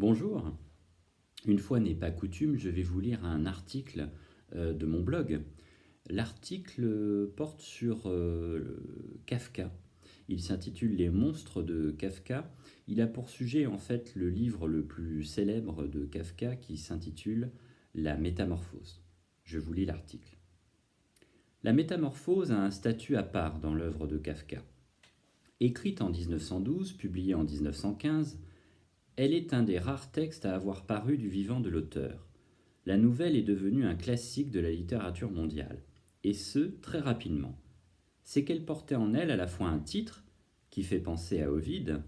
Bonjour, une fois n'est pas coutume, je vais vous lire un article de mon blog. L'article porte sur Kafka. Il s'intitule Les monstres de Kafka. Il a pour sujet en fait le livre le plus célèbre de Kafka qui s'intitule La Métamorphose. Je vous lis l'article. La Métamorphose a un statut à part dans l'œuvre de Kafka. Écrite en 1912, publiée en 1915, elle est un des rares textes à avoir paru du vivant de l'auteur. La nouvelle est devenue un classique de la littérature mondiale, et ce, très rapidement. C'est qu'elle portait en elle à la fois un titre, qui fait penser à Ovide,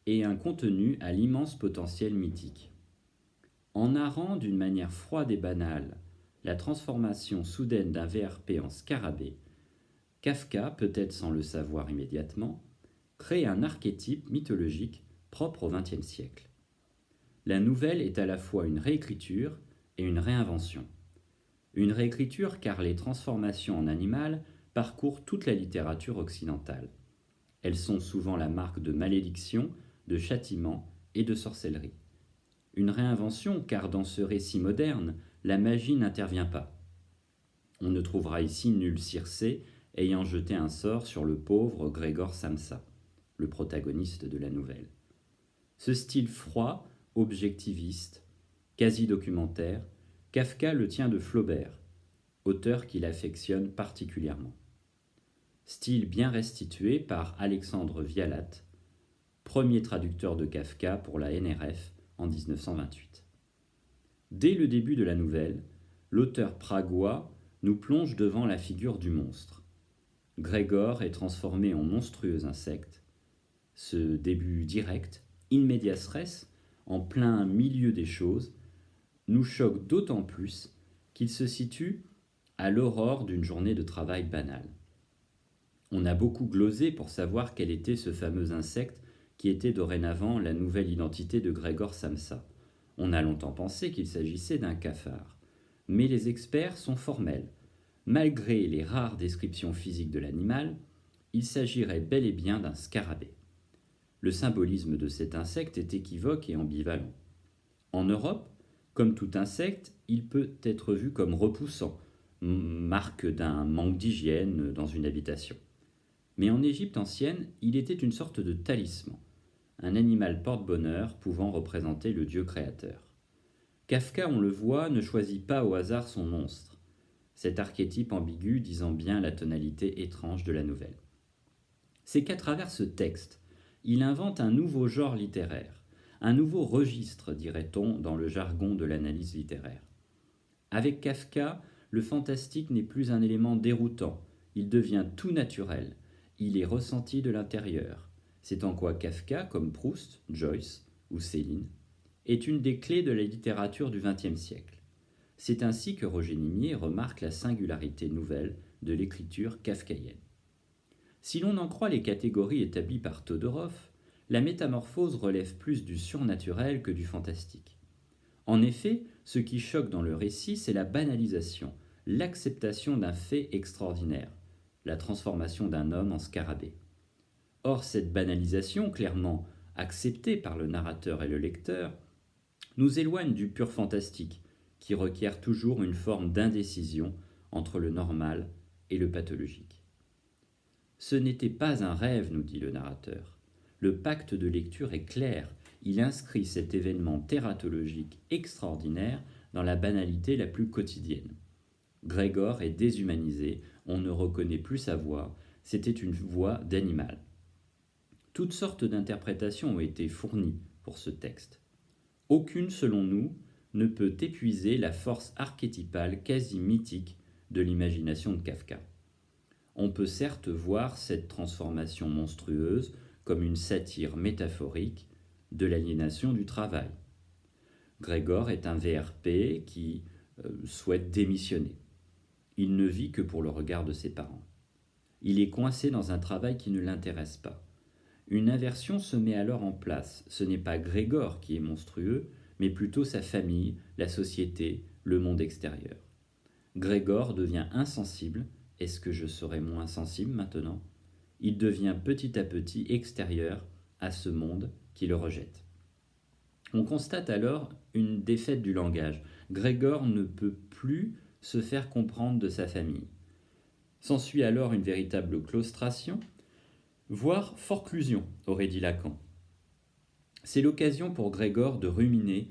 et un contenu à l'immense potentiel mythique. En narrant d'une manière froide et banale la transformation soudaine d'un VRP en scarabée, Kafka, peut-être sans le savoir immédiatement, crée un archétype mythologique propre au XXe siècle. La nouvelle est à la fois une réécriture et une réinvention. Une réécriture car les transformations en animal parcourent toute la littérature occidentale. Elles sont souvent la marque de malédiction, de châtiment et de sorcellerie. Une réinvention car dans ce récit moderne, la magie n'intervient pas. On ne trouvera ici nulle Circé ayant jeté un sort sur le pauvre Grégor Samsa, le protagoniste de la nouvelle. Ce style froid, objectiviste, quasi-documentaire, Kafka le tient de Flaubert, auteur qu'il affectionne particulièrement. Style bien restitué par Alexandre Vialat, premier traducteur de Kafka pour la NRF en 1928. Dès le début de la nouvelle, l'auteur pragois nous plonge devant la figure du monstre. Grégor est transformé en monstrueux insecte. Ce début direct, in medias res, en plein milieu des choses, nous choque d'autant plus qu'il se situe à l'aurore d'une journée de travail banale. On a beaucoup glosé pour savoir quel était ce fameux insecte qui était dorénavant la nouvelle identité de Grégor Samsa. On a longtemps pensé qu'il s'agissait d'un cafard. Mais les experts sont formels. Malgré les rares descriptions physiques de l'animal, il s'agirait bel et bien d'un scarabée. Le symbolisme de cet insecte est équivoque et ambivalent. En Europe, comme tout insecte, il peut être vu comme repoussant, marque d'un manque d'hygiène dans une habitation. Mais en Égypte ancienne, il était une sorte de talisman, un animal porte-bonheur pouvant représenter le Dieu créateur. Kafka, on le voit, ne choisit pas au hasard son monstre, cet archétype ambigu disant bien la tonalité étrange de la nouvelle. C'est qu'à travers ce texte, il invente un nouveau genre littéraire, un nouveau registre, dirait-on, dans le jargon de l'analyse littéraire. Avec Kafka, le fantastique n'est plus un élément déroutant, il devient tout naturel, il est ressenti de l'intérieur. C'est en quoi Kafka, comme Proust, Joyce ou Céline, est une des clés de la littérature du XXe siècle. C'est ainsi que Roger Nimier remarque la singularité nouvelle de l'écriture kafkaïenne. Si l'on en croit les catégories établies par Todorov, la métamorphose relève plus du surnaturel que du fantastique. En effet, ce qui choque dans le récit, c'est la banalisation, l'acceptation d'un fait extraordinaire, la transformation d'un homme en scarabée. Or, cette banalisation, clairement acceptée par le narrateur et le lecteur, nous éloigne du pur fantastique, qui requiert toujours une forme d'indécision entre le normal et le pathologique. Ce n'était pas un rêve, nous dit le narrateur. Le pacte de lecture est clair, il inscrit cet événement tératologique extraordinaire dans la banalité la plus quotidienne. Grégor est déshumanisé, on ne reconnaît plus sa voix, c'était une voix d'animal. Toutes sortes d'interprétations ont été fournies pour ce texte. Aucune, selon nous, ne peut épuiser la force archétypale quasi mythique de l'imagination de Kafka. On peut certes voir cette transformation monstrueuse comme une satire métaphorique de l'aliénation du travail. Grégor est un VRP qui souhaite démissionner. Il ne vit que pour le regard de ses parents. Il est coincé dans un travail qui ne l'intéresse pas. Une inversion se met alors en place. Ce n'est pas Grégor qui est monstrueux, mais plutôt sa famille, la société, le monde extérieur. Grégor devient insensible. Est-ce que je serai moins sensible maintenant ? Il devient petit à petit extérieur à ce monde qui le rejette. On constate alors une défaite du langage. Grégor ne peut plus se faire comprendre de sa famille. S'ensuit alors une véritable claustration, voire forclusion, aurait dit Lacan. C'est l'occasion pour Grégor de ruminer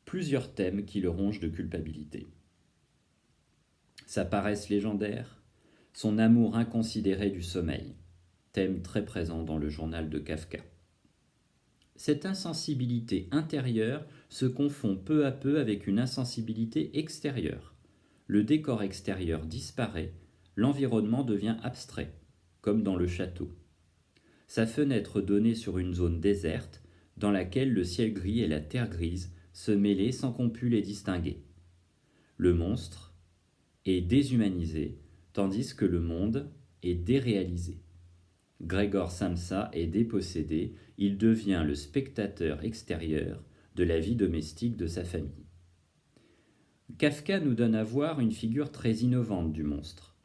plusieurs thèmes qui le rongent de culpabilité. Sa paresse légendaire, son amour inconsidéré du sommeil, thème très présent dans le journal de Kafka. Cette insensibilité intérieure se confond peu à peu avec une insensibilité extérieure. Le décor extérieur disparaît, l'environnement devient abstrait, comme dans le château. Sa fenêtre donnait sur une zone déserte dans laquelle le ciel gris et la terre grise se mêlaient sans qu'on pût les distinguer. Le monstre est déshumanisé, tandis que le monde est déréalisé. Grégor Samsa est dépossédé, il devient le spectateur extérieur de la vie domestique de sa famille. Kafka nous donne à voir une figure très innovante du monstre.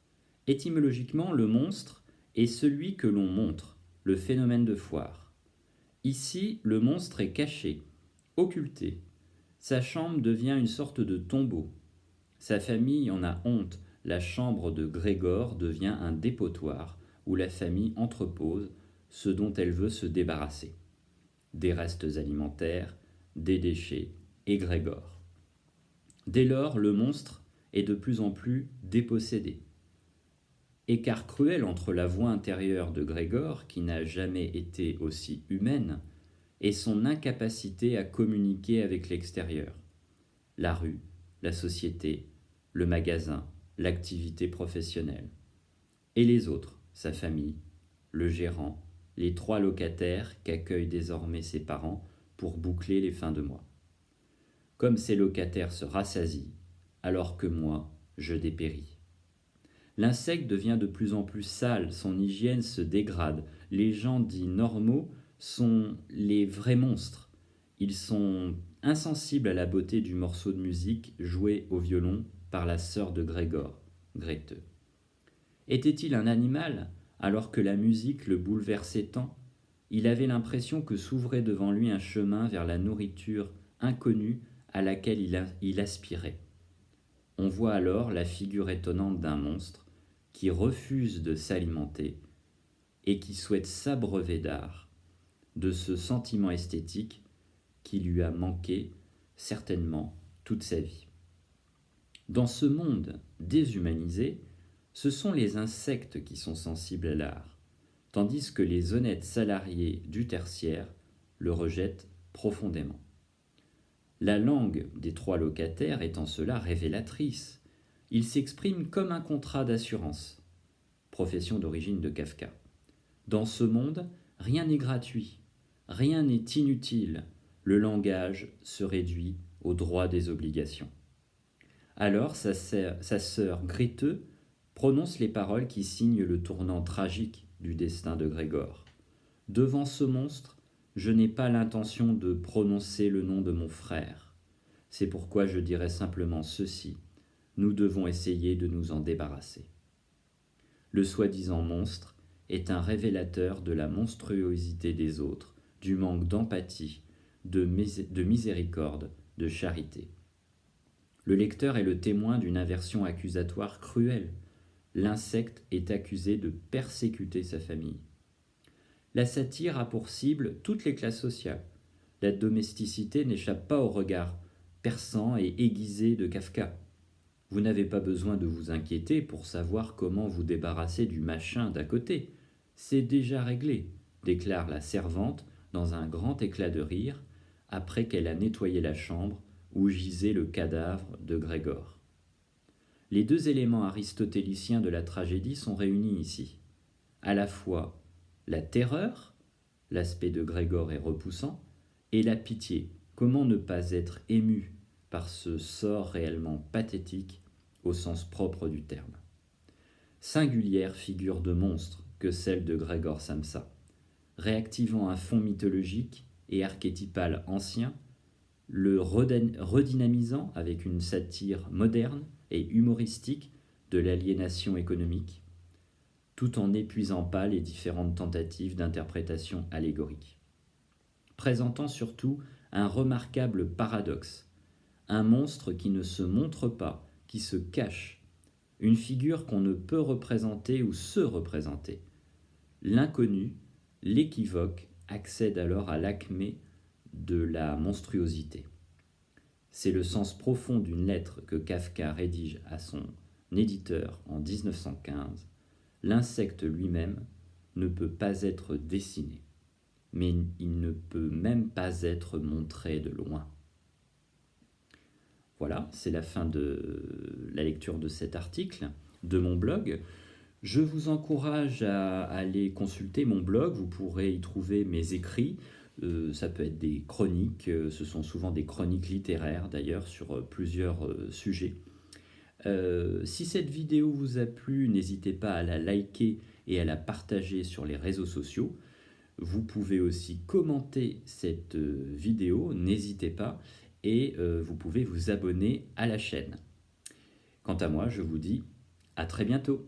Étymologiquement, le monstre est celui que l'on montre, le phénomène de foire. Ici, le monstre est caché, occulté. Sa chambre devient une sorte de tombeau. Sa famille en a honte. La chambre de Grégor devient un dépotoir où la famille entrepose ce dont elle veut se débarrasser. Des restes alimentaires, des déchets et Grégor. Dès lors, le monstre est de plus en plus dépossédé. Écart cruel entre la voix intérieure de Grégor, qui n'a jamais été aussi humaine, et son incapacité à communiquer avec l'extérieur. La rue, la société, le magasin, l'activité professionnelle. Et les autres, sa famille, le gérant, les 3 locataires qu'accueillent désormais ses parents pour boucler les fins de mois. Comme ces locataires se rassasient, alors que moi, je dépéris. L'insecte devient de plus en plus sale, son hygiène se dégrade. Les gens dits normaux sont les vrais monstres. Ils sont insensibles à la beauté du morceau de musique joué au violon par la sœur de Grégor, Grete. Était-il un animal alors que la musique le bouleversait tant? Il avait l'impression que s'ouvrait devant lui un chemin vers la nourriture inconnue à laquelle il aspirait. On voit alors la figure étonnante d'un monstre qui refuse de s'alimenter et qui souhaite s'abreuver d'art, de ce sentiment esthétique qui lui a manqué certainement toute sa vie. Dans ce monde déshumanisé, ce sont les insectes qui sont sensibles à l'art, tandis que les honnêtes salariés du tertiaire le rejettent profondément. La langue des 3 locataires est en cela révélatrice. Il s'exprime comme un contrat d'assurance, profession d'origine de Kafka. Dans ce monde, rien n'est gratuit, rien n'est inutile, le langage se réduit au droit des obligations. Alors sa sœur Grete prononce les paroles qui signent le tournant tragique du destin de Grégor. Devant ce monstre, je n'ai pas l'intention de prononcer le nom de mon frère. C'est pourquoi je dirai simplement ceci. Nous devons essayer de nous en débarrasser. Le soi-disant monstre est un révélateur de la monstruosité des autres, du manque d'empathie, de miséricorde, de charité. Le lecteur est le témoin d'une inversion accusatoire cruelle. L'insecte est accusé de persécuter sa famille. La satire a pour cible toutes les classes sociales. La domesticité n'échappe pas au regard perçant et aiguisé de Kafka. Vous n'avez pas besoin de vous inquiéter pour savoir comment vous débarrasser du machin d'à côté. C'est déjà réglé, déclare la servante dans un grand éclat de rire après qu'elle a nettoyé la chambre où gisait le cadavre de Grégor. Les 2 éléments aristotéliciens de la tragédie sont réunis ici. À la fois la terreur, l'aspect de Grégor est repoussant, et la pitié, comment ne pas être ému par ce sort réellement pathétique au sens propre du terme. Singulière figure de monstre que celle de Grégor Samsa, réactivant un fond mythologique et archétypal ancien, le redynamisant avec une satire moderne et humoristique de l'aliénation économique, tout en n'épuisant pas les différentes tentatives d'interprétation allégorique. Présentant surtout un remarquable paradoxe, un monstre qui ne se montre pas, qui se cache, une figure qu'on ne peut représenter ou se représenter. L'inconnu, l'équivoque, accède alors à l'acmé de la monstruosité. C'est le sens profond d'une lettre que Kafka rédige à son éditeur en 1915. L'insecte lui-même ne peut pas être dessiné, mais il ne peut même pas être montré de loin. Voilà, c'est la fin de la lecture de cet article de mon blog. Je vous encourage à aller consulter mon blog, vous pourrez y trouver mes écrits, ça peut être des chroniques, ce sont souvent des chroniques littéraires d'ailleurs sur plusieurs sujets. Si cette vidéo vous a plu, n'hésitez pas à la liker et à la partager sur les réseaux sociaux. Vous pouvez aussi commenter cette vidéo, n'hésitez pas, et vous pouvez vous abonner à la chaîne. Quant à moi, je vous dis à très bientôt.